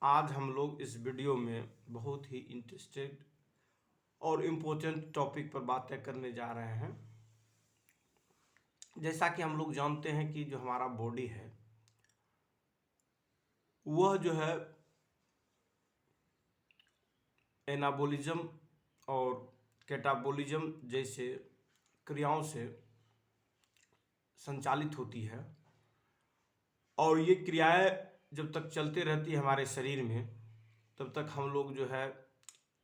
आज हम लोग इस वीडियो में बहुत ही इंटरेस्टेड और इम्पोर्टेंट टॉपिक पर बातें करने जा रहे हैं। जैसा कि हम लोग जानते हैं कि जो हमारा बॉडी है वह जो है एनाबोलिज्म और कैटाबोलिज्म जैसे क्रियाओं से संचालित होती है और ये क्रियाएं जब तक चलते रहती है हमारे शरीर में तब तक हम लोग जो है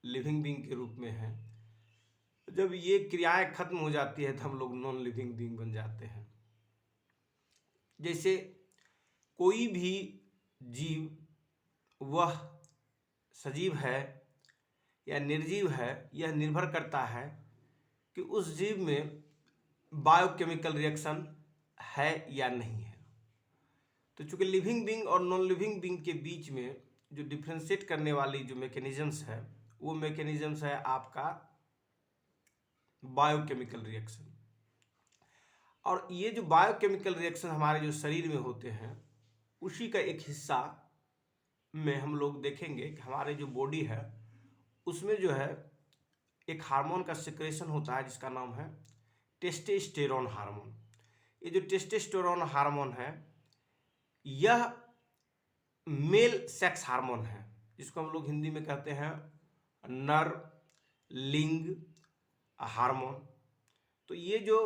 लिविंग बीइंग के रूप में हैं। जब ये क्रियाएं खत्म हो जाती है तो हम लोग नॉन लिविंग बीइंग बन जाते हैं। जैसे कोई भी जीव वह सजीव है या निर्जीव है, यह निर्भर करता है कि उस जीव में बायोकेमिकल रिएक्शन है या नहीं है। तो चूंकि लिविंग बीइंग और नॉन लिविंग बीइंग के बीच में जो डिफ्रेंशिएट करने वाली जो मैकेनिज्म्स है वो मैकेनिज्म्स है आपका बायोकेमिकल रिएक्शन। और ये जो बायोकेमिकल रिएक्शन हमारे जो शरीर में होते हैं उसी का एक हिस्सा में हम लोग देखेंगे कि हमारे जो बॉडी है उसमें जो है एक हार्मोन का सिक्रेशन होता है जिसका नाम है टेस्टोस्टेरोन हार्मोन। ये जो टेस्टोस्टेरोन हार्मोन है यह मेल सेक्स हार्मोन है, जिसको हम लोग हिंदी में कहते हैं नर लिंग हार्मोन। तो ये जो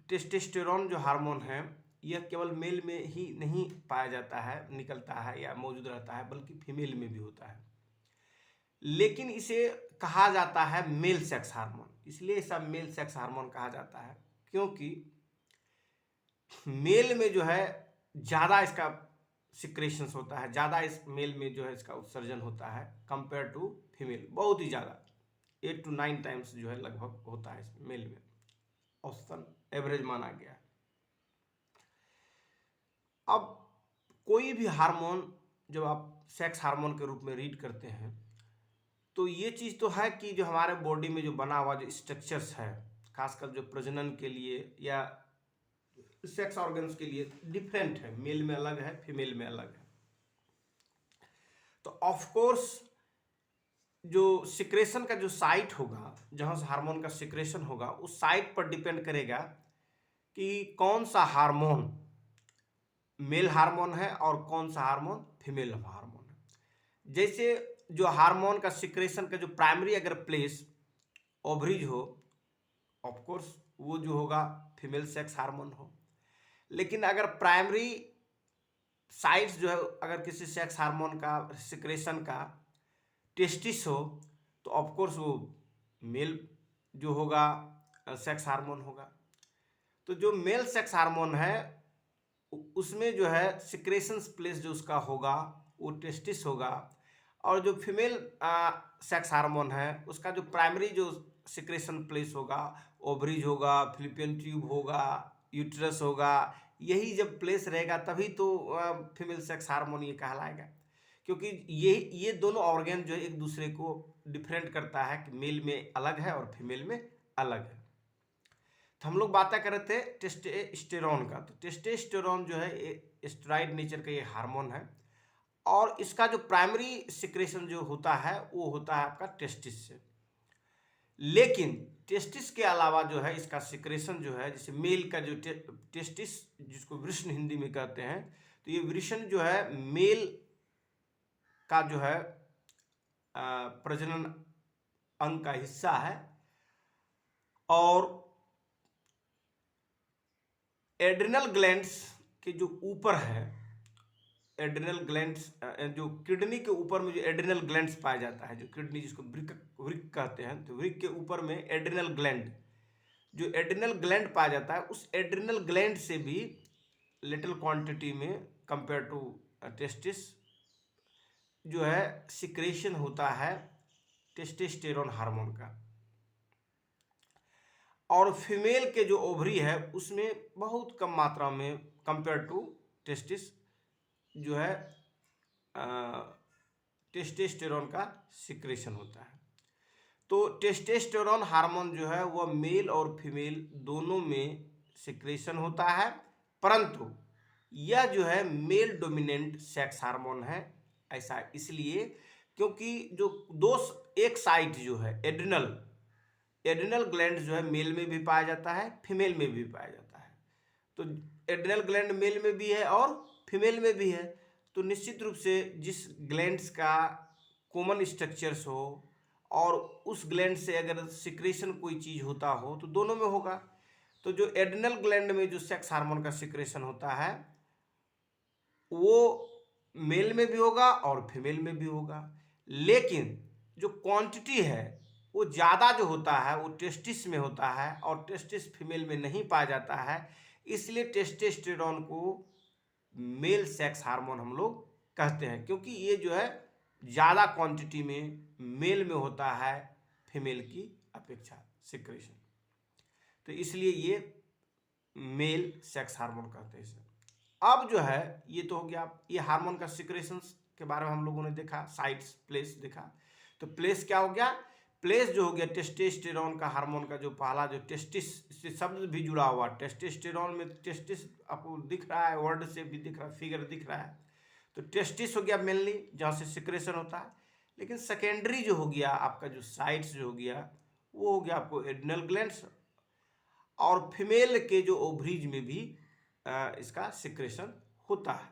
टेस्टोस्टेरोन जो हार्मोन है यह केवल मेल में ही नहीं पाया जाता है, निकलता है या मौजूद रहता है, बल्कि फीमेल में भी होता है। लेकिन इसे कहा जाता है मेल सेक्स हार्मोन। इसलिए इसे मेल सेक्स हार्मोन कहा जाता है क्योंकि मेल में जो है ज़्यादा इसका सिक्रेशंस होता है, ज़्यादा इस मेल में जो है इसका उत्सर्जन होता है कंपेयर टू फीमेल, बहुत ही ज़्यादा 8 to 9 टाइम्स जो है लगभग होता है इस मेल में, औसतन एवरेज माना गया है। अब कोई भी हार्मोन जब आप सेक्स हार्मोन के रूप में रीड करते हैं तो ये चीज़ तो है कि जो हमारे बॉडी में जो बना हुआ जो स्ट्रक्चर्स है खासकर जो प्रजनन के लिए या सेक्स ऑर्गन्स के लिए डिफरेंट है, मेल में अलग है, फीमेल में अलग है। तो ऑफ कोर्स जो सिक्रेशन का जो साइट होगा, जहां से हार्मोन का सिक्रेशन होगा, उस साइट पर डिपेंड करेगा कि कौन सा हार्मोन मेल हार्मोन है और कौन सा हार्मोन फीमेल हार्मोन है। जैसे जो हार्मोन का सिक्रेशन का जो प्राइमरी अगर प्लेस ओवरीज हो, ऑफ कोर्स वो जो होगा फीमेल सेक्स हार्मोन हो। लेकिन अगर प्राइमरी साइट्स जो है अगर किसी सेक्स हार्मोन का सिक्रेशन का टेस्टिस हो तो ऑफ कोर्स वो मेल जो होगा सेक्स हार्मोन होगा। तो जो मेल सेक्स हार्मोन है उसमें जो है सिक्रेशन प्लेस जो उसका होगा वो टेस्टिस होगा, और जो फीमेल सेक्स हार्मोन है उसका जो प्राइमरी जो सिक्रेशन प्लेस होगा ओवरीज होगा, फिलिपियन ट्यूब होगा, यूट्रस होगा। यही जब प्लेस रहेगा तभी तो फीमेल सेक्स हार्मोन ये कहलाएगा, क्योंकि ये दोनों ऑर्गन जो है एक दूसरे को डिफरेंट करता है कि मेल में अलग है और फीमेल में अलग है। तो हम लोग बातें कर रहे थे टेस्टोस्टेरोन का। तो टेस्टोस्टेरोन जो है स्टेरॉइड नेचर का ये हार्मोन है और इसका जो प्राइमरी सिक्रेशन जो होता है वो होता है आपका टेस्टिस से। लेकिन टेस्टिस के अलावा जो है इसका सिक्रेशन जो है, जैसे मेल का जो टेस्टिस जिसको वृषण हिंदी में कहते हैं, तो ये वृषण जो है मेल का जो है प्रजनन अंग का हिस्सा है। और एड्रिनल ग्लैंड्स के जो ऊपर है, एड्रिनल ग्लैंड्स जो किडनी के ऊपर में जो एड्रिनल ग्लैंड्स पाया जाता है, जो किडनी जिसको वृक्क कहते हैं, तो वृक्क के ऊपर में एड्रिनल ग्लैंड जो एड्रिनल ग्लैंड पाया जाता है, उस एड्रिनल ग्लैंड से भी लिटिल क्वांटिटी में कंपेयर टू टेस्टिस जो है सिक्रेशन होता है टेस्टोस्टेरोन हार्मोन का। और फीमेल के जो ओवरी है उसमें बहुत कम मात्रा में कंपेयर टू टेस्टिस जो है टेस्टोस्टेरोन का सिक्रेशन होता है। तो टेस्टोस्टेरोन हार्मोन जो है वह मेल और फीमेल दोनों में सिक्रेशन होता है, परंतु यह जो है मेल डोमिनेंट सेक्स हार्मोन है। ऐसा इसलिए क्योंकि जो एक साइट जो है एड्रिनल ग्लैंड जो है मेल में भी पाया जाता है, फीमेल में भी पाया जाता है। तो एड्रिनल ग्लैंड मेल में भी है और फीमेल में भी है। तो निश्चित रूप से जिस ग्लैंड्स का कॉमन स्ट्रक्चर्स हो और उस ग्लैंड से अगर सिक्रेशन कोई चीज़ होता हो तो दोनों में होगा। तो जो एड्रिनल ग्लैंड में जो सेक्स हार्मोन का सिक्रेशन होता है वो मेल में भी होगा और फीमेल में भी होगा, लेकिन जो क्वांटिटी है वो ज़्यादा जो होता है वो टेस्टिस में होता है और टेस्टिस फीमेल में नहीं पाया जाता है। इसलिए टेस्टोस्टेरोन को मेल सेक्स हार्मोन हम लोग कहते हैं, क्योंकि ये जो है ज़्यादा क्वांटिटी में मेल में होता है फीमेल की अपेक्षा सिक्रेशन। तो इसलिए ये मेल सेक्स हार्मोन कहते हैं इसे। अब जो है ये तो हो गया, ये हार्मोन का सिक्रेशंस के बारे में हम लोगों ने देखा, साइट्स प्लेस देखा। तो प्लेस क्या हो गया, प्लेस जो हो गया टेस्टोस्टेरोन का हार्मोन का जो पहला जो टेस्टिस से शब्द भी जुड़ा हुआ, टेस्टोस्टेरोन में टेस्टिस आपको दिख रहा है, वर्ड से भी दिख रहा है, फिगर दिख रहा है। तो टेस्टिस हो गया मेनली जहाँ से सिक्रेशन होता है। लेकिन सेकेंडरी जो हो गया आपका जो साइट्स जो हो गया वो हो गया आपको एड्रिनल ग्लैंड्स, और फीमेल के जो ओवरीज में भी इसका सिक्रेशन होता है।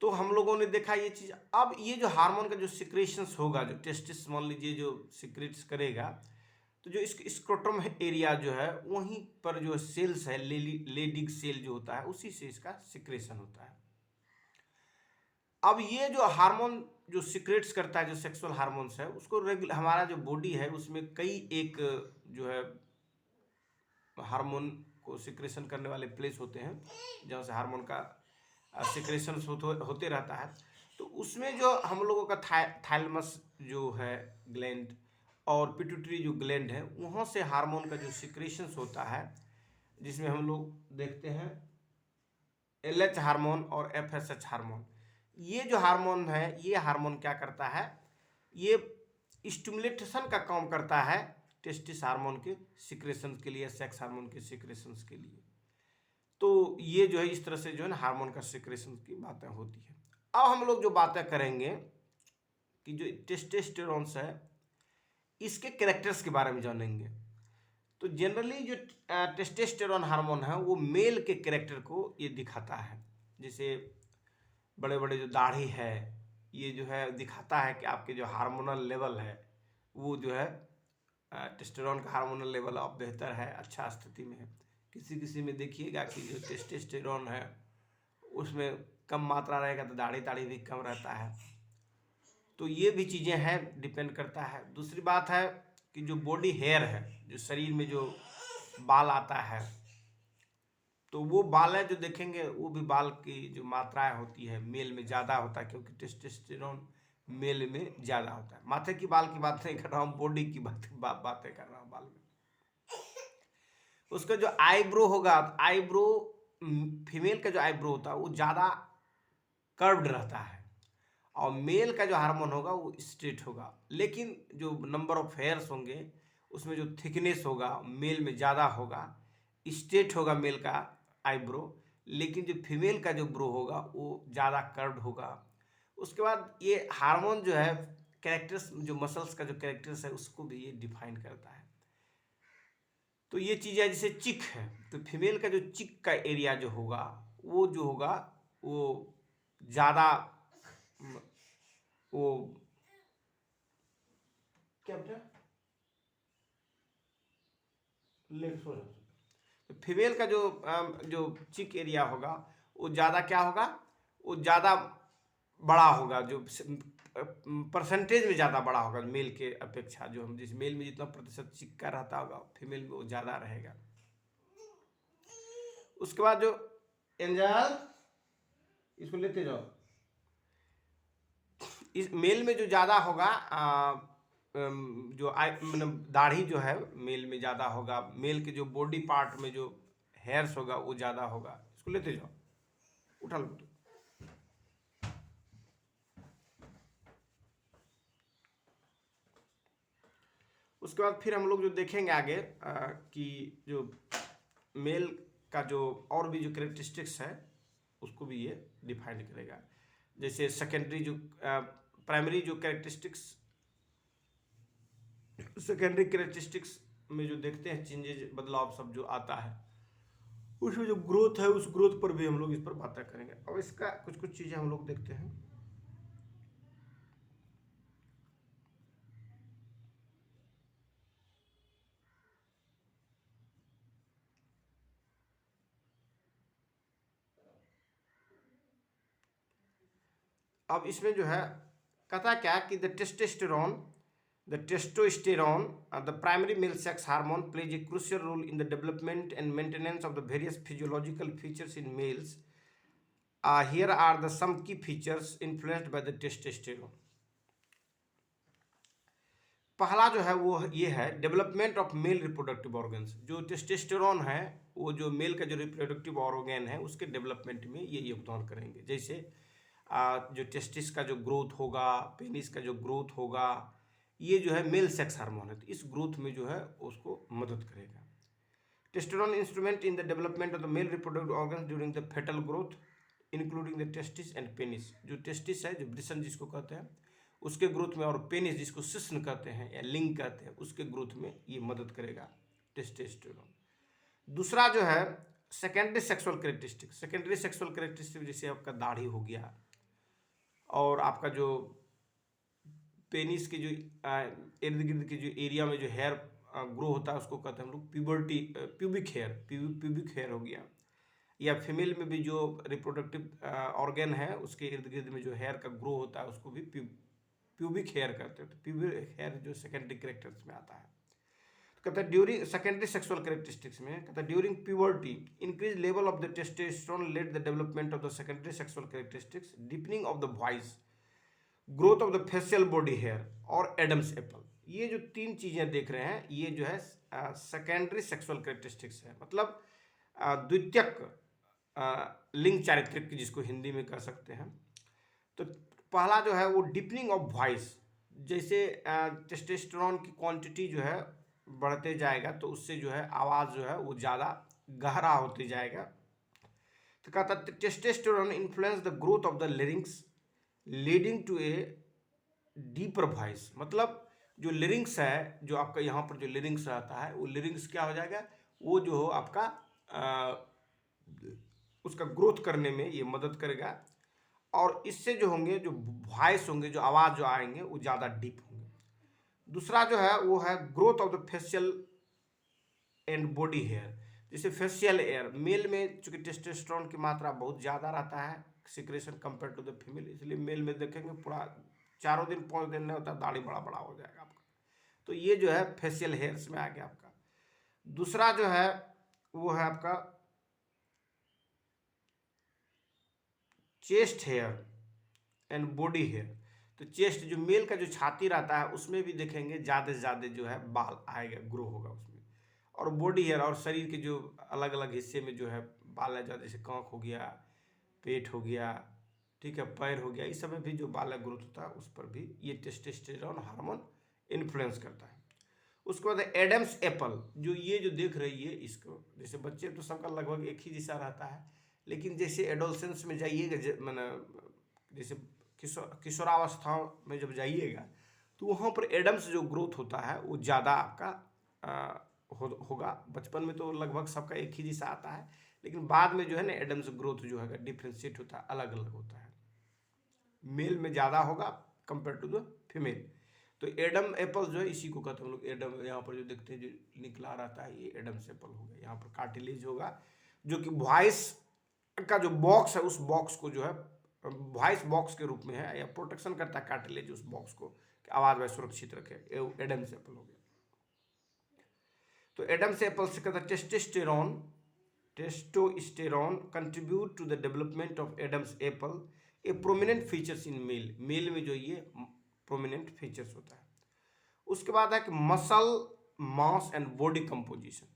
तो हम लोगों ने देखा ये चीज। अब ये जो हार्मोन का जो सिक्रेशंस होगा, जो टेस्टिस मान लीजिए जो सिक्रेट्स करेगा, तो जो स्क्रोटम एरिया जो है वहीं पर जो सेल्स है लेडिग सेल जो होता है उसी से इसका सिक्रेशन होता है। अब ये जो हार्मोन जो सिक्रेट्स करता है, जो सेक्सुअल हार्मोन्स है, उसको हमारा जो बॉडी है उसमें कई एक जो है हार्मोन को सिक्रेशन करने वाले प्लेस होते हैं जहाँ से हार्मोन का सिक्रेशन होते रहता है। तो उसमें जो हम लोगों का थैलेमस जो है ग्लैंड और पिट्यूटरी जो ग्लैंड है वहाँ से हार्मोन का जो सिक्रेशंस होता है, जिसमें हम लोग देखते हैं LH हार्मोन और FSH हार्मोन। ये जो हार्मोन है ये हार्मोन क्या करता है, ये स्टिमुलेशन का काम करता है टेस्टिस हार्मोन के सिक्रेशन के लिए, सेक्स हार्मोन के सिक्रेशन के लिए। तो ये जो है इस तरह से जो है ना हार्मोन का सिक्रेशन की बातें होती है। अब हम लोग जो बातें करेंगे कि जो टेस्टोस्टेरोन है इसके कैरेक्टर्स के बारे में जानेंगे। तो जनरली जो टेस्टोस्टेरोन हार्मोन है वो मेल के कैरेक्टर को ये दिखाता है। जैसे बड़े बड़े जो दाढ़ी है ये जो है दिखाता है कि आपके जो हार्मोनल लेवल है वो जो है टेस्टोस्टेरोन का हार्मोनल लेवल अब बेहतर है, अच्छा स्थिति में है। किसी किसी में देखिएगा कि जो टेस्टोस्टेरोन है उसमें कम मात्रा रहेगा तो दाढ़ी भी कम रहता है। तो ये भी चीज़ें हैं, डिपेंड करता है। दूसरी बात है कि जो बॉडी हेयर है, जो शरीर में जो बाल आता है, तो वो बाल है जो देखेंगे वो भी बाल की जो मात्राएं होती है मेल में ज़्यादा होता है, क्योंकि टेस्टोस्टेरोन मेल में ज़्यादा होता है। माथे की बाल की बात नहीं कर रहा हूँ, बॉडी की बातें कर रहा हूँ बाल में। उसका जो आईब्रो होगा, आईब्रो फीमेल का जो आईब्रो होता है वो ज़्यादा कर्व्ड रहता है और मेल का जो हार्मोन होगा वो स्ट्रेट होगा। लेकिन जो नंबर ऑफ हेयर्स होंगे उसमें जो थिकनेस होगा मेल में ज़्यादा होगा, स्ट्रेट होगा मेल का आईब्रो, लेकिन जो फीमेल का जो ब्रो होगा वो ज़्यादा कर्व्ड होगा। उसके बाद ये हार्मोन जो है कैरेक्टर्स, जो मसल्स का जो कैरेक्टर्स है उसको भी ये डिफाइन करता है। तो ये चीज़ें जैसे चिक है, तो फीमेल का जो चिक का एरिया जो होगा वो ज़्यादा वो क्या बेटा लेग्स हो जाता है। तो फीमेल का जो चिक एरिया होगा वो ज़्यादा क्या होगा, वो ज़्यादा बड़ा होगा, जो परसेंटेज में ज़्यादा बड़ा होगा मेल के अपेक्षा। जो हम जिस मेल में जितना प्रतिशत चिक का रहता होगा फीमेल में वो ज़्यादा रहेगा। उसके बाद जो एंजल, इसको लेते जाओ, इस मेल में जो ज़्यादा होगा जो मतलब दाढ़ी जो है मेल में ज़्यादा होगा, मेल के जो बॉडी पार्ट में जो हेयर्स होगा वो ज़्यादा होगा। इसको लेते जाओ, उठा लो। उसके बाद फिर हम लोग जो देखेंगे आगे कि जो मेल का जो और भी जो कैरेक्टरिस्टिक्स है उसको भी ये डिफाइन करेगा। जैसे सेकेंडरी जो प्राइमरी जो कैरेक्टरिस्टिक्स, सेकेंडरी कैरेक्टरिस्टिक्स में जो देखते हैं चेंजेज, बदलाव सब जो आता है, उसमें जो ग्रोथ है उस ग्रोथ पर भी हम लोग इस पर बातें करेंगे। अब इसका कुछ कुछ चीज़ें हम लोग देखते हैं। अब इसमें जो है कहता क्या कि the testosterone, the primary male sex hormone, plays a crucial role in the development and maintenance of the various physiological features in males. Here are the some key features influenced by the testosterone. पहला जो है वो ये है development of male reproductive organs. जो testosterone है वो जो मेल का जो रिप्रोडक्टिव ऑर्गन है उसके डेवलपमेंट में ये योगदान करेंगे। जैसे जो टेस्टिस का जो ग्रोथ होगा, पेनिस का जो ग्रोथ होगा, ये जो है मेल सेक्स हार्मोन है, तो इस ग्रोथ में जो है उसको मदद करेगा। Testosterone instrument in the development of the male reproductive organs during the foetal growth including the testis and penis. जो टेस्टिस है, जो वृषण जिसको कहते हैं, उसके ग्रोथ में, और पेनिस जिसको शिश्न कहते हैं या लिंग कहते हैं, उसके ग्रोथ में ये मदद करेगा टेस्टोस्टेरोन। दूसरा जो है secondary sexual characteristic. Secondary sexual characteristic जैसे आपका दाढ़ी हो गया, और आपका जो पेनिस के जो इर्द गिर्द के जो एरिया में जो हेयर ग्रो होता है उसको कहते हैं हम लोग प्यूबर्टी, प्यूबिक हेयर हो गया। या फीमेल में भी जो रिप्रोडक्टिव ऑर्गन है उसके इर्द गिर्द में जो हेयर का ग्रो होता है उसको भी प्यूबिक हेयर करते हैं। तो प्यूबिक हेयर जो सेकेंडरी कैरेक्टर्स में आता है। तो कहता है ड्यूरिंग सेकेंडरी सेक्सुअल कैरेक्टरिस्टिक्स में कहता है during puberty increase level of the testosterone led the development of the secondary sexual characteristics, deepening of the voice, growth of the facial body hair और एडम्स एप्पल। ये जो तीन चीजें देख रहे हैं ये जो है सेकेंडरी सेक्सुअल कैरेक्टरिस्टिक्स है, मतलब द्वितीयक लिंग चारित्रिक जिसको हिंदी में कह सकते हैं। तो पहला जो है वो डीपनिंग ऑफ वॉइस। जैसे टेस्टोस्टेरोन की क्वांटिटी जो है बढ़ते जाएगा तो उससे जो है आवाज़ जो है वो ज़्यादा गहरा होते जाएगा। तो कहता है testosterone influence the growth of the larynx leading to a deeper voice. मतलब जो लिरिंग्स है, जो आपका यहाँ पर जो लिरिंग्स रहता है वो लिरिंग्स क्या हो जाएगा, वो जो हो आपका उसका ग्रोथ करने में ये मदद करेगा, और इससे जो होंगे जो वॉइस होंगे, जो आवाज़ जो आएंगे वो ज़्यादा डीप होंगे। दूसरा जो है वो है growth of the facial and body hair. जैसे फेशियल एयर, मेल में चूंकि टेस्टोस्टेरोन की मात्रा बहुत ज़्यादा रहता है secretion compare to the female, इसलिए मेल में देखेंगे पूरा 4 दिन 5 दिन नहीं होता, दाढ़ी बड़ा बड़ा हो जाएगा आपका। तो ये जो है फेशियल हेयर्स में आ गया आपका। दूसरा जो है वो है आपका chest hair and body hair. तो चेस्ट जो मेल का जो छाती रहता है उसमें भी देखेंगे ज़्यादा से ज़्यादा जो है बाल आएगा, ग्रो होगा उसमें। और बॉडी हेयर और शरीर के जो अलग अलग हिस्से में जो है बाल है, जैसे कांख हो गया, पेट हो गया, ठीक है, पैर हो गया, इस सब में भी जो बाल ग्रोथ होता है उस पर भी ये टेस्टोस्टेरोन हार्मोन इन्फ्लुएंस करता है। उसके बाद एडम्स एप्पल, जो ये जो देख रही है इसको, जैसे बच्चे तो सबका लगभग एक ही जैसा रहता है, लेकिन जैसे एडोलसेंस में जाइएगा, मैंने जैसे किशोरावस्था में जब जाइएगा तो वहाँ पर एडम्स जो ग्रोथ होता है वो ज़्यादा आपका होगा। बचपन में तो लगभग सबका एक ही जैसा आता है, लेकिन बाद में जो है ना एडम्स ग्रोथ जो है डिफ्रेंशिएट होता है, अलग अलग होता है, मेल में ज़्यादा होगा कंपेयर टू द फीमेल। तो एडम एप्पल जो है इसी को कहते हैं हम लोग। एडम यहाँ पर जो देखते हैं जो निकला रहता है ये एडम्स एप्पल हो गया। यहाँ पर कार्टिलेज होगा जो कि वॉइस का जो बॉक्स है उस बॉक्स को जो है वॉइस बॉक्स के रूप में है, या प्रोटेक्शन करता है कार्टिलेज उस बॉक्स को कि आवाज़ में सुरक्षित रखे। एडम्स एप्पल हो गया। तो एडम्स एप्पल से कहता है testosterone contribute to the development of Adam's apple, a prominent features in male. Male में जो ये प्रोमिनेंट फीचर्स होता है। उसके बाद है कि muscle mass and body composition.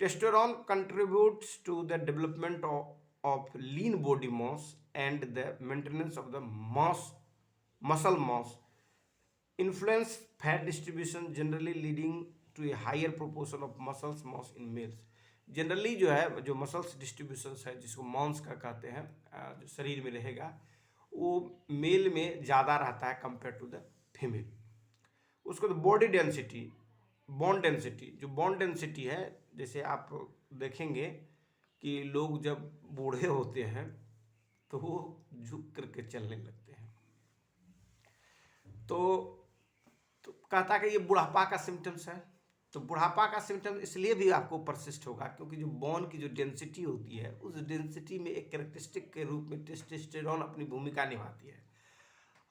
Testosterone contributes to the development of lean body mass and the maintenance of the muscle mass, influence fat distribution generally leading to a higher proportion of muscle mass in males। Generally जो है जो muscles distributions है जिसको Mons का कहते हैं, जो शरीर में रहेगा वो मेल में ज़्यादा रहता है कंपेयर टू द फीमेल। उसको तो बॉडी डेंसिटी, बोन डेंसिटी, जो बोन डेंसिटी है, जैसे आप देखेंगे कि लोग जब बूढ़े होते हैं तो वो झुक करके चलने लगते हैं। तो कहता है कि ये बुढ़ापा का सिम्टम्स है। तो बुढ़ापा का सिम्टम इसलिए भी आपको परसिस्ट होगा क्योंकि जो बोन की जो डेंसिटी होती है उस डेंसिटी में एक कैरेक्टरिस्टिक के रूप में टेस्टोस्टेरोन अपनी भूमिका निभाती है।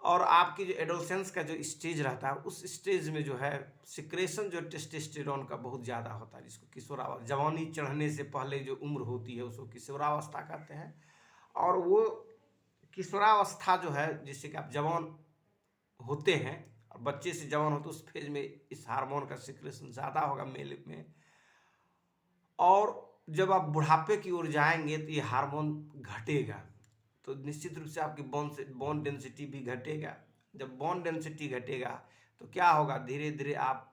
और आपकी जो एडोलसेंस का जो स्टेज रहता है उस स्टेज में जो है सिक्रेशन जो टेस्टोस्टेरोन का बहुत ज़्यादा होता है, जिसको किशोरावस्था, जवानी चढ़ने से पहले जो उम्र होती है उसको किशोरावस्था कहते हैं। और वो किशोरावस्था जो है जिससे कि आप जवान होते हैं और बच्चे से जवान होते उस फेज में इस हार्मोन का सिक्रेशन ज़्यादा होगा मेल में। और जब आप बुढ़ापे की ओर जाएंगे तो ये हार्मोन घटेगा, तो निश्चित रूप से आपकी बोन डेंसिटी भी घटेगा। जब बोन डेंसिटी घटेगा तो क्या होगा, धीरे धीरे आप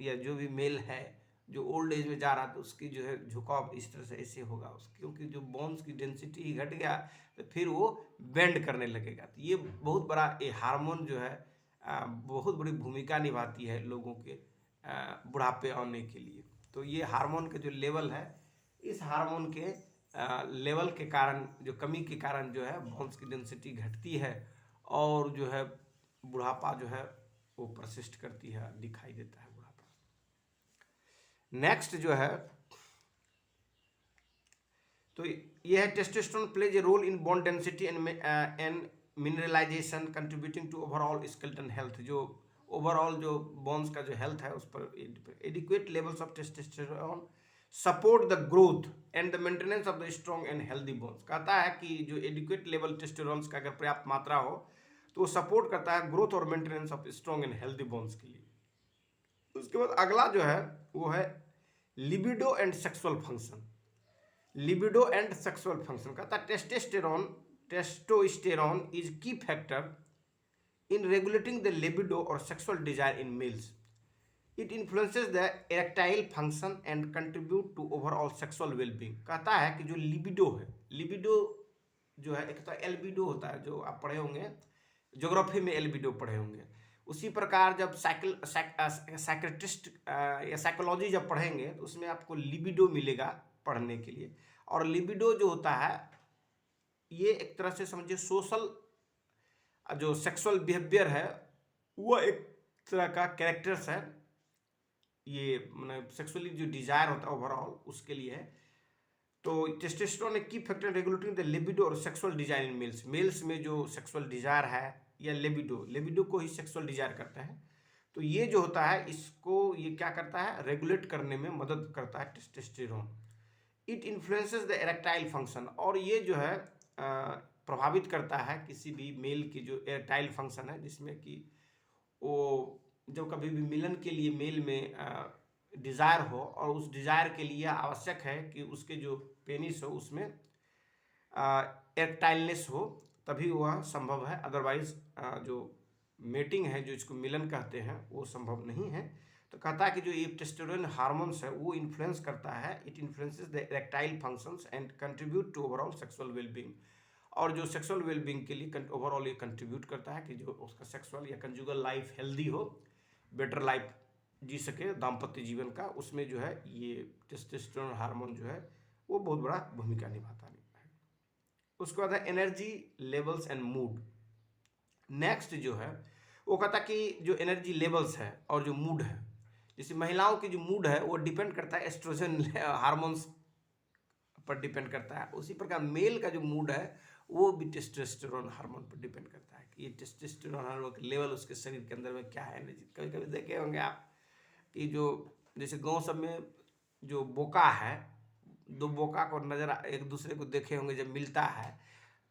या जो भी मेल है जो ओल्ड एज में जा रहा था उसकी जो है झुकाव इस तरह से ऐसे होगा उसकी, क्योंकि जो बोन्स की डेंसिटी ही घट गया तो फिर वो बेंड करने लगेगा। तो ये बहुत बड़ा ये हार्मोन जो है बहुत बड़ी भूमिका निभाती है लोगों के बुढ़ापे आने के लिए। तो ये हार्मोन के जो लेवल है, इस हार्मोन के लेवल के कारण, जो कमी के कारण जो है बोन्स की डेंसिटी घटती है और जो है बुढ़ापा जो है वो परसिस्ट करती है, दिखाई देता है बुढ़ापा। नेक्स्ट जो है तो ये है testosterone plays a role in bone density and mineralisation contributing to overall skeleton health. जो ओवरऑल जो बोन्स का जो हेल्थ है उस पर adequate levels of testosterone support the growth and the maintenance of the strong and healthy bones. कहता है कि जो एडिक्वेट लेवल टेस्टोस्टेरोन का अगर पर्याप्त मात्रा हो तो वो सपोर्ट करता है ग्रोथ और maintenance of strong and healthy bones के लिए। उसके बाद अगला जो है वो है libido and sexual function. Libido and sexual function कहता है टेस्टोस्टेरोन इज की factor in regulating the libido or sexual desire in males. It influences the erectile function and contribute to overall sexual well-being। कहता है कि जो libido है, libido जो है, एक तो एल्बिडो होता है जो आप पढ़े होंगे ज्योग्राफी में, एल्बिडो पढ़े होंगे। उसी प्रकार जब साइकेट्रिस्ट या साइकोलॉजी जब पढ़ेंगे तो उसमें आपको लिबिडो मिलेगा पढ़ने के लिए। और लिबिडो जो होता है ये एक तरह से समझिए सोशल जो सेक्सुअल बिहेवियर है वो एक तरह का कैरेक्टर्स है, ये मतलब सेक्सुअली जो डिजायर होता है ओवरऑल उसके लिए है। तो टेस्टोस्टेरोन एक key factor regulating the libido और sexual desire in males. Males में जो सेक्सुअल डिजायर है या लिबिडो को ही सेक्सुअल डिजायर करता है, तो ये जो होता है इसको ये क्या करता है, रेगुलेट करने में मदद करता है testosterone. It influences the erectile function, और ये जो है प्रभावित करता है किसी भी मेल की जो इरेक्टाइल फंक्शन है, जिसमें कि वो जब कभी भी मिलन के लिए मेल में डिज़ायर हो और उस डिज़ायर के लिए आवश्यक है कि उसके जो पेनिस हो उसमें इरेक्टाइलनेस हो, तभी वह संभव है। अदरवाइज जो मेटिंग है, जो इसको मिलन कहते हैं, वो संभव नहीं है। तो कहता है कि जो ये टेस्टोस्टेरोन हार्मोन्स है वो इन्फ्लुएंस करता है, it influences the erectile functions and contribute to overall sexual wellbeing. और जो सेक्सुअल वेलबींग के लिए ओवरऑल ये कंट्रीब्यूट करता है कि जो उसका सेक्सुअल या कंजुगल लाइफ हेल्दी हो, बेटर लाइफ जी सके दाम्पत्य जीवन का, उसमें जो है ये टेस्टोस्टेरोन हार्मोन जो है वो बहुत बड़ा भूमिका निभाता है। उसके बाद है energy levels and mood. Next जो है वो कहता है कि जो एनर्जी लेवल्स है और जो मूड है, जैसे महिलाओं की जो मूड है वो डिपेंड करता है एस्ट्रोजन हार्मोन्स पर डिपेंड करता है, उसी प्रकार मेल का जो मूड है वो भी टेस्टोस्टेरोन हार्मोन पर डिपेंड करता है कि ये टेस्टोस्टेरोन हार्मोन के लेवल उसके शरीर के अंदर में क्या है एनर्जी। कभी कभी देखे होंगे आप कि जो जैसे गांव सब में जो बोका है, दो बोका को नजर एक दूसरे को देखे होंगे जब मिलता है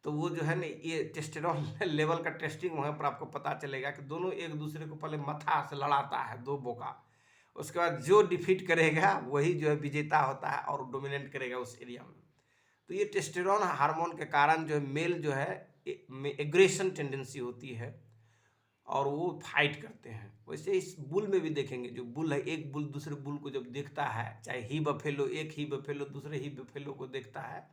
तो वो जो है ना ये टेस्टोस्टेरोन लेवल का टेस्टिंग वहाँ पर आपको पता चलेगा कि दोनों एक दूसरे को पहले मथा से लड़ाता है दो बोका, उसके बाद जो डिफीट करेगा वही जो है विजेता होता है और डोमिनेट करेगा उस एरिया में। तो ये टेस्टोस्टेरोन हार्मोन के कारण जो है मेल जो है में एग्रेशन टेंडेंसी होती है और वो फाइट करते हैं। वैसे इस बुल में भी देखेंगे, जो बुल है, एक बुल दूसरे बुल को जब देखता है, चाहे ही बफेलो, एक ही बफेलो दूसरे ही बफेलो को देखता है,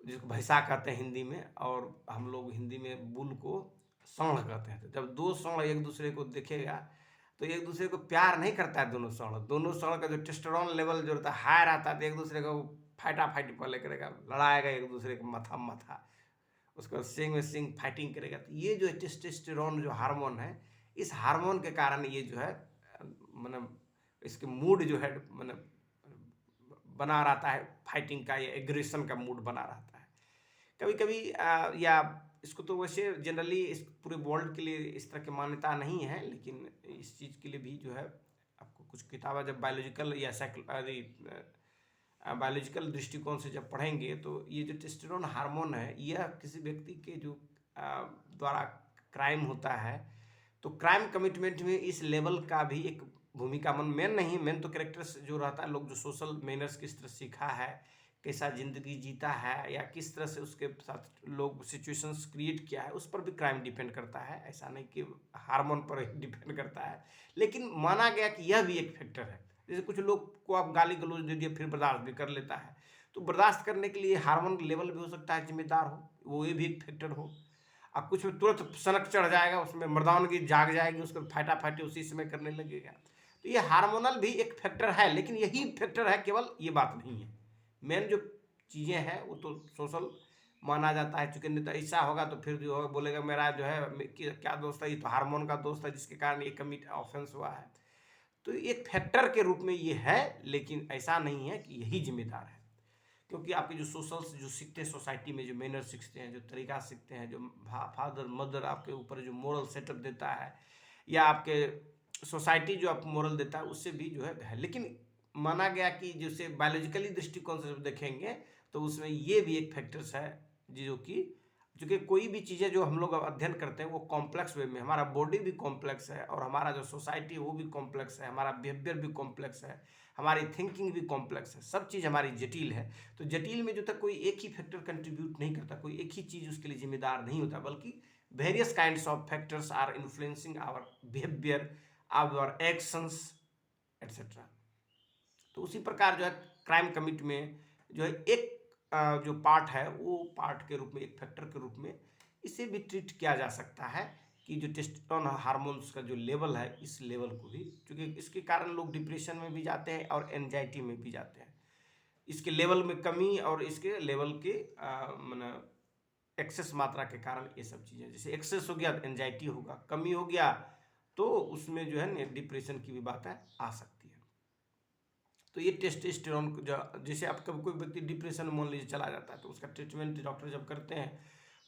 जिसको भैंसा कहते हैं हिंदी में, और हम लोग हिंदी में बुल को सांड कहते हैं। तो जब दो सांड एक दूसरे को देखेगा तो एक दूसरे को प्यार नहीं करता है। दोनों सांड का जो टेस्टोस्टेरोन लेवल जो रहता है हाई रहता है, तो एक दूसरे को फाइटा फाइटी पहले करेगा, लड़ाएगा एक दूसरे को मथा मथा, उसके बाद सिंग में सिंग फाइटिंग करेगा। तो ये जो टेस्टोस्टेरोन जो हार्मोन है, इस हार्मोन के कारण ये जो है मतलब इसके मूड जो है मतलब बना रहता है, फाइटिंग का या एग्रेशन का मूड बना रहता है। कभी कभी या इसको तो वैसे जनरली इस पूरे वर्ल्ड के लिए इस तरह की मान्यता नहीं है, लेकिन इस चीज़ के लिए भी जो है आपको कुछ किताबें जब बायोलॉजिकल या बायोलॉजिकल दृष्टिकोण से जब पढ़ेंगे, तो ये जो टेस्टोस्टेरोन हार्मोन है, यह किसी व्यक्ति के जो द्वारा क्राइम होता है, तो क्राइम कमिटमेंट में इस लेवल का भी एक भूमिका, मेन नहीं, मेन तो कैरेक्टर्स जो रहता है, लोग जो सोशल मैनर्स किस तरह सीखा है, कैसा ज़िंदगी जीता है, या किस तरह से उसके साथ लोग सिचुएशंस क्रिएट किया है, उस पर भी क्राइम डिपेंड करता है। ऐसा नहीं कि हार्मोन पर ही डिपेंड करता है, लेकिन माना गया कि यह भी एक फैक्टर है। जैसे कुछ लोग को आप गाली गलौज दे दिए फिर बर्दाश्त भी कर लेता है, तो बर्दाश्त करने के लिए हार्मोन लेवल भी हो सकता है जिम्मेदार हो, वो ये भी एक फैक्टर हो। अब कुछ में तुरंत सनक चढ़ जाएगा, उसमें मर्दानगी जाग जाएगी, उसको फाटा फाटी उसी समय करने लगेगा। तो ये हार्मोनल भी एक फैक्टर है, लेकिन यही फैक्टर है, केवल ये बात नहीं है। मेन जो चीज़ें हैं वो तो सोशल माना जाता है, चूंकि नहीं तो ऐसा होगा तो फिर जो बोलेगा मेरा जो है क्या दोस्त है, ये तो हार्मोन का दोस्त है जिसके कारण ये कमिट ऑफेंस हुआ है। तो एक फैक्टर के रूप में ये है, लेकिन ऐसा नहीं है कि यही जिम्मेदार है। क्योंकि आपके जो सोशल्स जो सीखते हैं सोसाइटी में, जो मैनर सीखते हैं, जो तरीका सीखते हैं, जो फादर मदर आपके ऊपर जो मोरल सेटअप देता है, या आपके सोसाइटी जो आपको मोरल देता है, उससे भी जो है। लेकिन माना गया कि जैसे बायोलॉजिकली दृष्टिकोण से जब देखेंगे तो उसमें ये भी एक फैक्टर्स है, जो कि चूँकि कोई भी चीज़ें जो हम लोग अध्ययन करते हैं वो कॉम्प्लेक्स वे में, हमारा बॉडी भी कॉम्प्लेक्स है, और हमारा जो सोसाइटी है वो भी कॉम्प्लेक्स है, हमारा बिहेवियर भी कॉम्प्लेक्स है, हमारी थिंकिंग भी कॉम्प्लेक्स है, सब चीज़ हमारी जटिल है। तो जटिल में जो तक कोई एक ही फैक्टर कंट्रीब्यूट नहीं करता, कोई एक ही चीज़ उसके लिए जिम्मेदार नहीं होता, बल्कि various kinds of factors are influencing our behaviour, our actions etcetera. तो उसी प्रकार जो है क्राइम कमिट में जो है एक जो पार्ट है, वो पार्ट के रूप में, एक फैक्टर के रूप में इसे भी ट्रीट किया जा सकता है, कि जो टेस्टोस्टेरोन हार्मोन्स का जो लेवल है, इस लेवल को भी, क्योंकि इसके कारण लोग डिप्रेशन में भी जाते हैं और एनजाइटी में भी जाते हैं। इसके लेवल में कमी और इसके लेवल के मतलब एक्सेस मात्रा के कारण ये सब चीज़ें, जैसे एक्सेस हो गया एनजाइटी होगा, कमी हो गया तो उसमें जो है डिप्रेशन की भी बातें आ सकती है। तो ये टेस्टोस्टेरोन जैसे आप कभी कोई व्यक्ति डिप्रेशन में मान लीजिए चला जाता है, तो उसका ट्रीटमेंट डॉक्टर जब करते हैं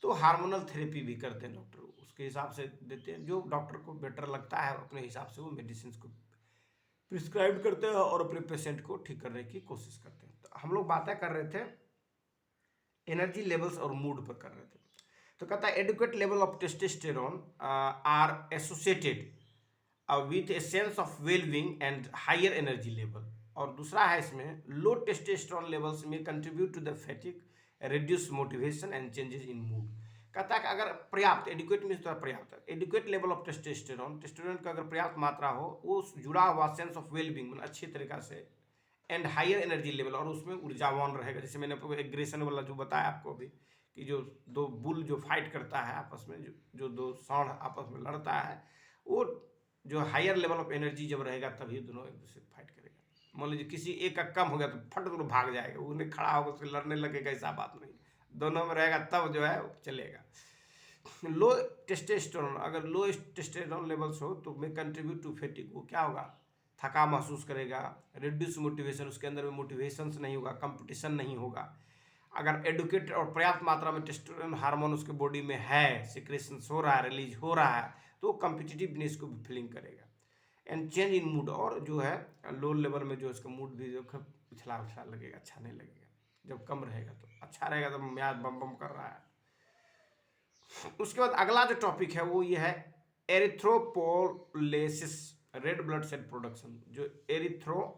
तो हार्मोनल थेरेपी भी करते हैं डॉक्टर, उसके हिसाब से देते हैं, जो डॉक्टर को बेटर लगता है अपने हिसाब से वो मेडिसिन को प्रिस्क्राइब करते हैं और अपने पेशेंट को ठीक करने की कोशिश करते हैं। तो हम लोग बातें कर रहे थे एनर्जी लेवल्स और मूड पर कर रहे थे। तो कहता है adequate level of testosterone are associated with a sense of wellbeing and higher energy level. और दूसरा है इसमें लो टेस्टोस्टेरोन लेवल्स में contribute to the fatigue, reduce motivation and changes in mood. कहता है कि अगर पर्याप्त, एडिक्वेट मीन्स पर्याप्त, adequate level of testosterone, testosterone का अगर पर्याप्त मात्रा हो, वो जुड़ा हुआ सेंस ऑफ वेलबींग मतलब अच्छी तरीका से, एंड हायर एनर्जी लेवल, और उसमें ऊर्जावान रहेगा। जैसे मैंने आपको एग्रेशन वाला जो बताया आपको अभी, कि जो दो बुल जो फाइट करता है आपस में, जो दो सांड आपस में लड़ता है, वो जो हायर लेवल ऑफ एनर्जी जब रहेगा तभी दोनों एक दूसरे फाइट करेगा। मान लीजिए किसी एक का कम हो गया तो फट दोनों भाग जाएगा, वो नहीं खड़ा होगा उससे लड़ने लगेगा, ऐसा बात नहीं, दोनों में रहेगा तब जो है चलेगा। लो टेस्टोस्टेरोन, अगर लो टेस्टोस्टेरोन लेवल्स हो तो मे कंट्रीब्यूट टू फैटिक, वो क्या होगा, थका महसूस करेगा, रिड्यूस मोटिवेशन, उसके अंदर में मोटिवेशन नहीं होगा, कंपटीशन नहीं होगा। अगर एडुकेट और पर्याप्त मात्रा में टेस्टोस्टेरोन हार्मोन उसके बॉडी में है, सिक्रेशन हो रहा है, रिलीज हो रहा है, तो वो कम्पिटिटिवनेस को भी फीलिंग करेगा। एंड चेंज इन मूड, और जो है लो लेवल में जो इसका मूड भी जो पिछला उछला लगेगा, अच्छा नहीं लगेगा। जब कम रहेगा तो अच्छा रहेगा, तो म्याद बम बम कर रहा है। उसके बाद अगला जो टॉपिक है वो ये है एरिथ्रोपोलेसिस, रेड ब्लड सेल प्रोडक्शन। जो एरिथ्रोपोइसिस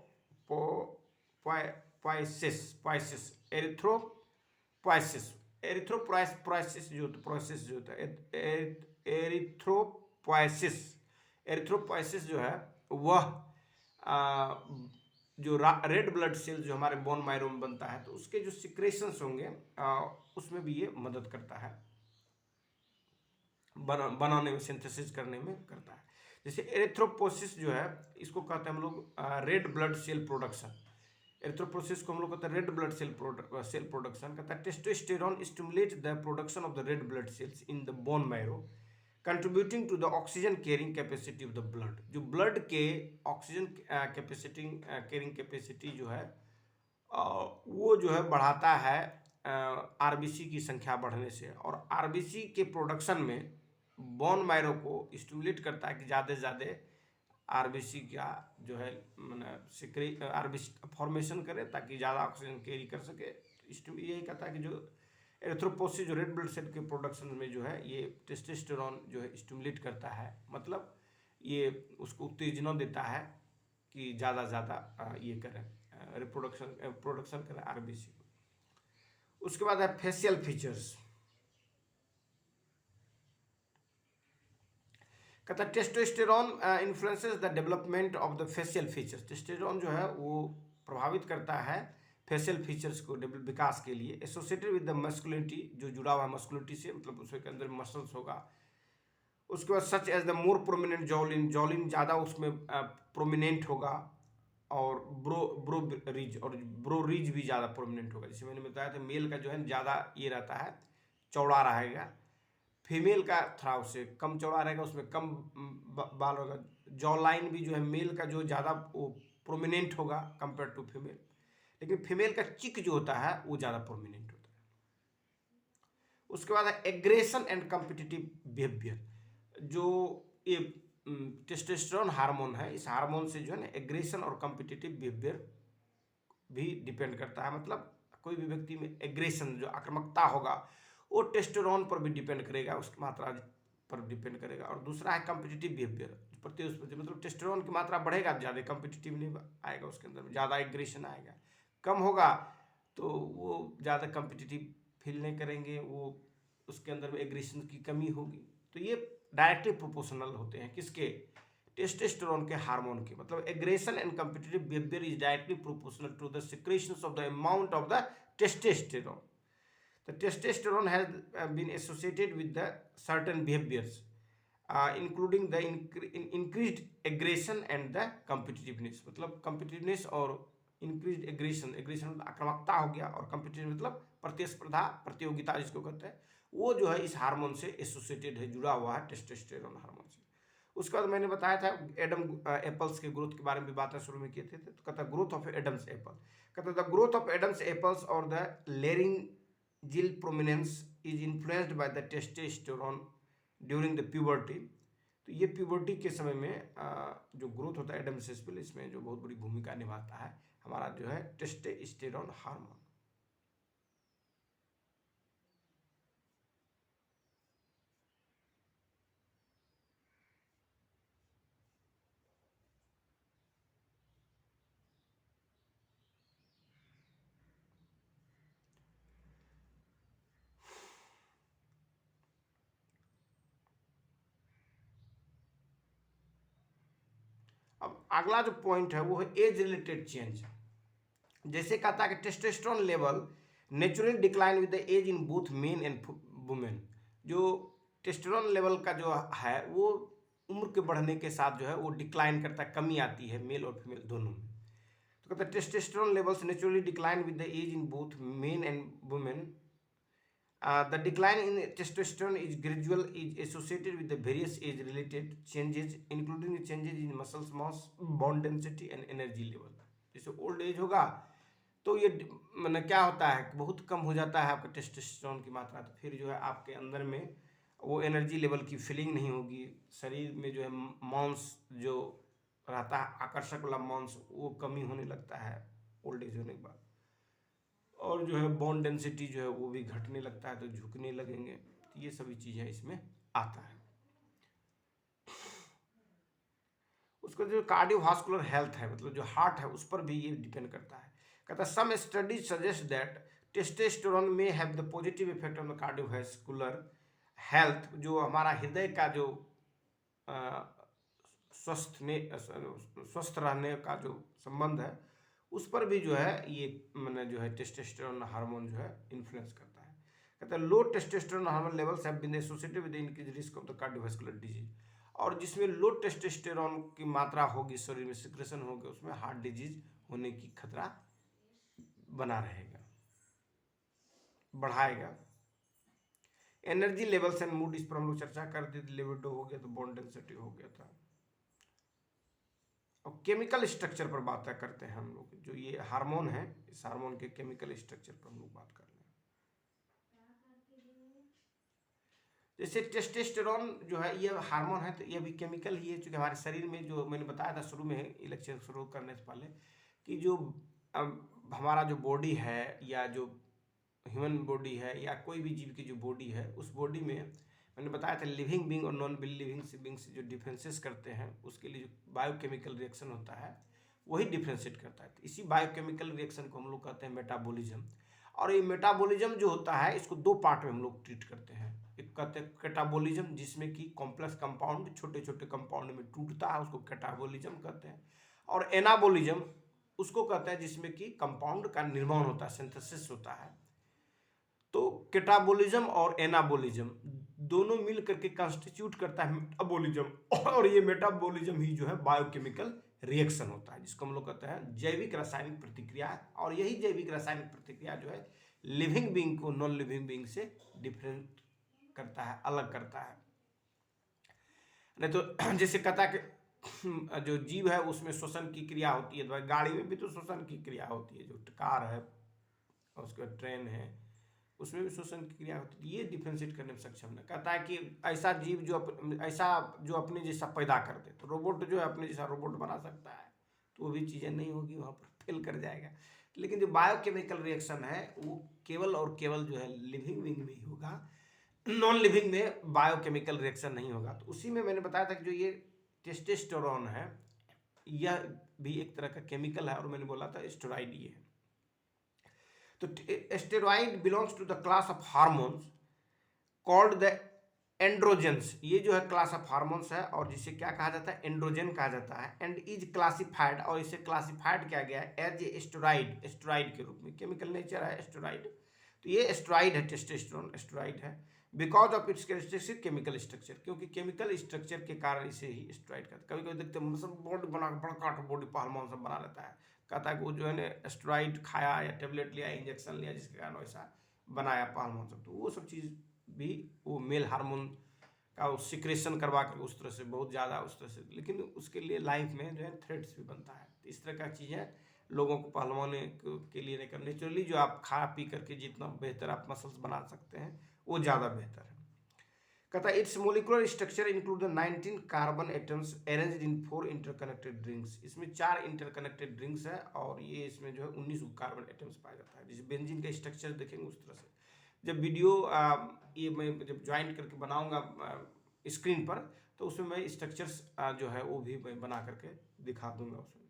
एरिथ्रोपोइसिस जो प्रोसेस जो होता है, एरिथ्रोपोइसिस एरिथ्रोपोएसिस। एरिथ्रोपोएसिस जो है वह जो रेड ब्लड सेल जो हमारे बोन मैरो में बनता है, तो उसके जो सिक्रेशंस होंगे उसमें भी ये मदद करता है, बनाने में, सिंथेसिस करने में करता है। जैसे एरिथ्रोपोसिस जो है इसको कहते हैं हम लोग red blood cell production. Erythropoiesis को हम लोग कहते हैं रेड ब्लड सेल प्रोडक्शन। कहता है testosterone stimulate the production of the red blood cells in the bone marrow contributing to the oxygen carrying capacity of the blood. जो blood के oxygen carrying capacity जो है वो जो है बढ़ाता है आरबीसी की संख्या बढ़ने से, और आरबीसी के प्रोडक्शन में बोन मैरो को स्टिमुलेट करता है कि ज़्यादा से ज़्यादा आरबीसी का जो है मैंने आरबीसी फॉर्मेशन करे ताकि ज़्यादा ऑक्सीजन कैरी कर सके। यही कहता है कि जो एरिथ्रोपोसिस जो रेड ब्लड सेल के प्रोडक्शन में जो है ये टेस्टोस्टेरोन जो है स्टिमुलेट करता है, मतलब ये उसको उत्तेजना देता है कि ज़्यादा ज़्यादा ये करें प्रोडक्शन करें आरबीसी। उसके बाद है फेशियल फीचर्स। कहता है testosterone influences the development of the facial features. Testosterone जो है वो प्रभावित करता है फेशियल फीचर्स को विकास के लिए। एसोसिएटेड विद द मस्कुलिनिटी, जो जुड़ा हुआ है मस्कुलिनिटी से, मतलब उसके अंदर मसल्स होगा। उसके बाद such as the more prominent jawline, jawline ज़्यादा उसमें प्रोमिनेंट होगा, और ब्रो रिज भी ज़्यादा प्रोमिनेंट होगा। जैसे मैंने बताया था मेल का जो है ज़्यादा ये रहता है, चौड़ा रहेगा, फीमेल का थोड़ा उससे कम चौड़ा रहेगा, उसमें कम बाल होगा। जॉ लाइन भी जो है मेल का जो ज़्यादा वो प्रोमिनेंट होगा कंपेयर टू फीमेल, लेकिन फीमेल का चिक जो होता है वो ज़्यादा प्रोमिनेंट होता है। उसके बाद है एग्रेशन एंड कॉम्पिटिटिव बिहेवियर। जो ये टेस्टोस्टेरोन हार्मोन है, इस हार्मोन से जो है ना एग्रेशन और कॉम्पिटिटिव बिहेवियर भी डिपेंड करता है। मतलब कोई भी व्यक्ति में एग्रेशन जो आक्रामकता होगा वो टेस्टोस्टेरोन पर भी डिपेंड करेगा, उसकी मात्रा पर डिपेंड करेगा। और दूसरा है कॉम्पिटिटिव बिहेवियर, प्रतिस्पर्धी, मतलब टेस्टोस्टेरोन की मात्रा बढ़ेगा ज़्यादा कॉम्पिटिटिव नहीं आएगा, उसके अंदर ज़्यादा एग्रेशन आएगा। कम होगा तो वो ज़्यादा कॉम्पिटिटिव फील नहीं करेंगे, वो उसके अंदर में एग्रेशन की कमी होगी। तो ये डायरेक्टली प्रोपोर्शनल होते हैं किसके, टेस्टोस्टेरोन के हार्मोन के। मतलब aggression and competitive behaviour is directly proportional to the secretions of the amount of the testosterone. The testosterone has been associated with the certain behaviors, including the increased aggression and the competitiveness। मतलब competitiveness और increased aggression, aggression मतलब आक्रामकता हो गया, और competitive मतलब प्रतिस्पर्धा, प्रतियोगिता जिसको कहते हैं, वो जो है इस हार्मोन से एसोसिएटेड है, जुड़ा हुआ है टेस्टोस्टेरोन हार्मोन से। उसके बाद मैंने बताया था एडम एप्पल्स के ग्रोथ के बारे में बातें शुरू में किए थे, तो कहता है ग्रोथ ऑफ एडम्स एप्पल। कहता है the growth of Adam's apples और the laryngeal prominence is influenced by the testosterone during the puberty। तो ये प्यूबर्टी के समय में जो ग्रोथ होता है एडम्स एप्पल, इसमें जो बहुत बड़ी भूमिका निभाता है हमारा जो है टेस्टोस्टेरोन हार्मोन। अब अगला जो पॉइंट है वो है एज रिलेटेड चेंज। जैसे कहता है कि testosterone level naturally decline with the age in both men and women. जो टेस्टोस्टेरोन लेवल का जो है वो उम्र के बढ़ने के साथ जो है वो डिक्लाइन करता है, कमी आती है मेल और फीमेल दोनों में। तो कहता है testosterone levels naturally decline with the age in both men and women. The decline in testosterone is gradual, is associated with the various age-related changes, including the changes in muscle mass, bone density, and energy level। जैसे old age होगा तो ये मैंने क्या होता है, बहुत कम हो जाता है आपका टेस्टोस्टेरोन की मात्रा, तो फिर जो है आपके अंदर में वो एनर्जी लेवल की फीलिंग नहीं होगी, शरीर में जो है मांस जो रहता है आकर्षक वाला मांस वो कमी होने लगता है ओल्ड एज होने के बाद, और जो है बोन डेंसिटी जो है वो भी घटने लगता है, तो झुकने लगेंगे। तो ये सभी चीज़ें इसमें आता है। उसका जो कार्डियोवास्कुलर हेल्थ है, मतलब जो हार्ट है उस पर भी ये डिपेंड करता है। कहता है some studies suggest that testosterone may have the positive effect on the cardiovascular health. जो हमारा हृदय का जो स्वस्थ रहने का जो संबंध है उस पर भी जो है ये मैंने जो है टेस्टोस्टेरोन हार्मोन जो है इन्फ्लुएंस करता है। कहते हैं low testosterone hormone levels have been associated with increase risk of the cardiovascular disease. और जिसमें लो टेस्टोस्टेरोन की मात्रा होगी, शरीर में सिक्रेशन होगी, उसमें हार्ट डिजीज होने की खतरा बना रहेगा, बढ़ाएगा। एनर्जी लेवल्स एंड मूड, इस पर हम लोग चर्चा कर दी थी। लिबिडो हो गया, तो बोन डेंसिटी हो गया था। और केमिकल स्ट्रक्चर पर बात करते हैं हम लोग, जो ये हार्मोन है, इस हार्मोन के केमिकल स्ट्रक्चर पर हम लोग बात कर रहे हैं। जैसे टेस्टोस्टेरोन जो है ये हार्मोन है, तो ये भी केमिकल ही है, क्योंकि हमारे शरीर में जो मैंने बताया था शुरू में ये लेक्चर शुरू करने से पहले कि जो हमारा जो बॉडी है या जो ह्यूमन बॉडी है या कोई भी जीव की जो बॉडी है, उस बॉडी में मैंने बताया था लिविंग बींग और नॉन लिविंग बींग से जो डिफ्रेंसेस करते हैं, उसके लिए जो बायोकेमिकल रिएक्शन होता है वही डिफ्रेंशिएट करता है। तो इसी बायोकेमिकल रिएक्शन को हम लोग कहते हैं मेटाबॉलिज्म। और ये मेटाबॉलिज्म जो होता है इसको दो पार्ट में हम लोग ट्रीट करते हैं। एक कहते हैं कैटाबॉलिज्म, जिसमें कि कॉम्प्लेक्स कंपाउंड छोटे छोटे कंपाउंड में टूटता है, उसको कैटाबॉलिज्म कहते हैं। और एनाबॉलिज्म उसको कहते हैं जिसमें कि कंपाउंड का निर्माण होता है, सिंथेसिस होता है। तो कैटाबॉलिज्म और एनाबॉलिज्म दोनों मिल करके कंस्टिट्यूट करता है मेटाबॉलिज्म, और ये मेटाबॉलिज्म ही जो है बायोकेमिकल रिएक्शन होता है, जिसको हम लोग कहते हैं जैविक रासायनिक प्रतिक्रिया। और यही जैविक रासायनिक प्रतिक्रिया जो है लिविंग बींग को नॉन लिविंग बींग से डिफरेंट करता है, अलग करता है। नहीं तो जैसे कहता है कि जो जीव है उसमें श्वसन की क्रिया होती है, तो गाड़ी में भी तो श्वसन की क्रिया होती है, जो कार है उसका ट्रेन है उसमें भी श्वसन की क्रिया होती है। ये डिफ्रेंशिएट करने में सक्षम नहीं। कहता है कि ऐसा जीव जो अपने जैसा पैदा कर दे, तो रोबोट जो है अपने जैसा रोबोट बना सकता है, तो वो भी चीज़ें नहीं होगी, वहाँ पर फेल कर जाएगा। लेकिन जो बायोकेमिकल रिएक्शन है वो केवल और केवल जो है लिविंग बीइंग में ही होगा, नॉन लिविंग में बायोकेमिकल रिएक्शन नहीं होगा। तो उसी में मैंने बताया था कि जो ये टेस्टोस्टेरोन है यह भी एक तरह का केमिकल है, और मैंने बोला था स्टेरॉइड ये है। तो steroid belongs to the class of hormones called the androgens. ये जो है क्लास ऑफ हार्मोन्स है, और जिसे क्या कहा जाता है, एंड्रोजन कहा जाता है। एंड इज क्लासिफाइड, और इसे क्लासिफाइड किया गया है एज ए स्टेरॉइड, स्टेरॉइड के रूप में। केमिकल नेचर है स्टेरॉइड, तो ये स्टेरॉइड है, टेस्टोस्टेरोन स्टेरॉइड है। Because of its characteristic chemical structure, क्योंकि केमिकल स्ट्रक्चर के कारण इसे ही स्टेरॉइड कहते हैं। कभी कभी देखते हैं मतलब बॉडी बना बड़का बॉडी पर हार्मोन सब बना लेता है, कहता है कि वो जो है ना स्टेरॉइड खाया या टेबलेट लिया, इंजेक्शन लिया, जिसके कारण वैसा बनाया हार्मोन सब। तो वो सब चीज़ भी वो मेल हार्मोन का वो सिक्रेशन करवा कर उस तरह से बहुत ज़्यादा उस तरह से, लेकिन उसके लिए लाइफ में जो है थ्रेट्स भी बनता है। तो इस तरह का चीज़ें लोगों को पहलवाने के लिए नहीं करनी। नेचुरली जो आप खा पी करके जितना बेहतर आप मसल्स बना सकते हैं वो ज़्यादा बेहतर है। कहता है it's molecular structure include the 19 carbon atoms arranged in 4 interconnected rings. इसमें 4 इंटरकनेक्टेड रिंग्स है, और ये इसमें जो है 19 कार्बन एटम्स पाया जाता है। जैसे बेंजीन का स्ट्रक्चर देखेंगे उस तरह से। जब वीडियो ये मैं जब ज्वाइंट करके बनाऊंगा स्क्रीन पर, तो उसमें मैं स्ट्रक्चर्स जो है वो भी मैं बना करके दिखा दूंगा उसमें।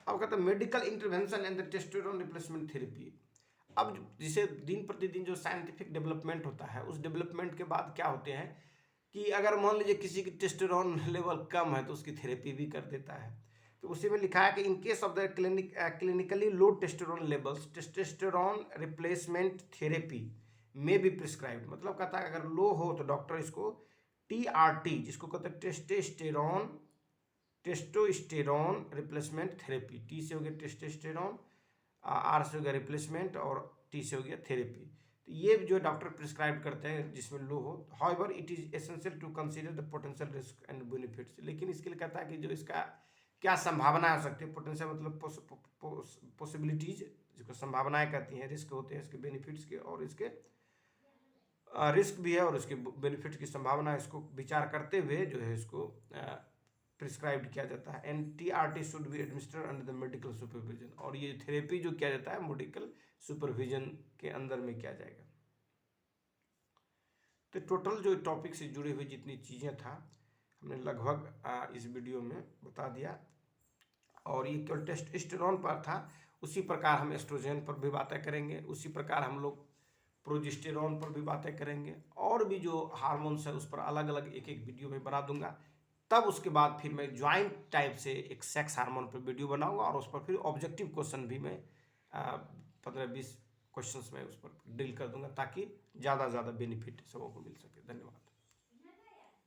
अब कहते हैं medical intervention and the testosterone replacement therapy. अब जिसे दिन प्रतिदिन जो साइंटिफिक डेवलपमेंट होता है, उस डेवलपमेंट के बाद क्या होते हैं कि अगर मान लीजिए किसी की टेस्टोस्टेरोन लेवल कम है तो उसकी थेरेपी भी कर देता है। तो उसी में लिखा है कि in case of the clinically low testosterone levels testosterone replacement therapy में भी प्रिस्क्राइब्ड। मतलब कहता है अगर लो हो तो डॉक्टर इसको TRT, जिसको कहते हैं टेस्टोस्टेरोन रिप्लेसमेंट थेरेपी, टी से हो गया टेस्टोस्टेरोन, आर से हो गया रिप्लेसमेंट, और टी से हो गया थेरेपी। तो ये जो डॉक्टर प्रिस्क्राइब करते हैं जिसमें लो हो। However it is essential to consider the potential risk and benefits. लेकिन इसके लिए कहता है कि जो इसका क्या संभावना हो सकती है, पोटेंशियल मतलब पॉसिबिलिटीज, जिसको संभावनाएं कहती हैं, रिस्क होते हैं इसके बेनिफिट्स के, और इसके रिस्क भी है और इसके बेनिफिट की संभावना, इसको विचार करते हुए जो है इसको प्रिस्क्राइब किया जाता है। And TRT should be administered under the medical supervision. और ये थेरेपी जो किया जाता है मेडिकल सुपरविजन के अंदर में किया जाएगा। तो टोटल जो टॉपिक से जुड़ी हुई जितनी चीज़ें था हमने लगभग इस वीडियो में बता दिया। और ये केवल टेस्टोस्टेरोन पर था, उसी प्रकार हम एस्ट्रोजन पर भी बातें करेंगे, उसी प्रकार हम लोग प्रोजेस्टेरॉन पर भी बातें करेंगे, और भी जो हार्मोन्स है उस पर अलग अलग एक एक वीडियो में बना दूंगा। तब उसके बाद फिर मैं ज्वाइंट टाइप से एक सेक्स हार्मोन पर वीडियो बनाऊंगा, और उस पर फिर ऑब्जेक्टिव क्वेश्चन भी मैं 15-20 क्वेश्चंस में उस पर डील कर दूंगा, ताकि ज़्यादा बेनिफिट सबों को मिल सके। धन्यवाद।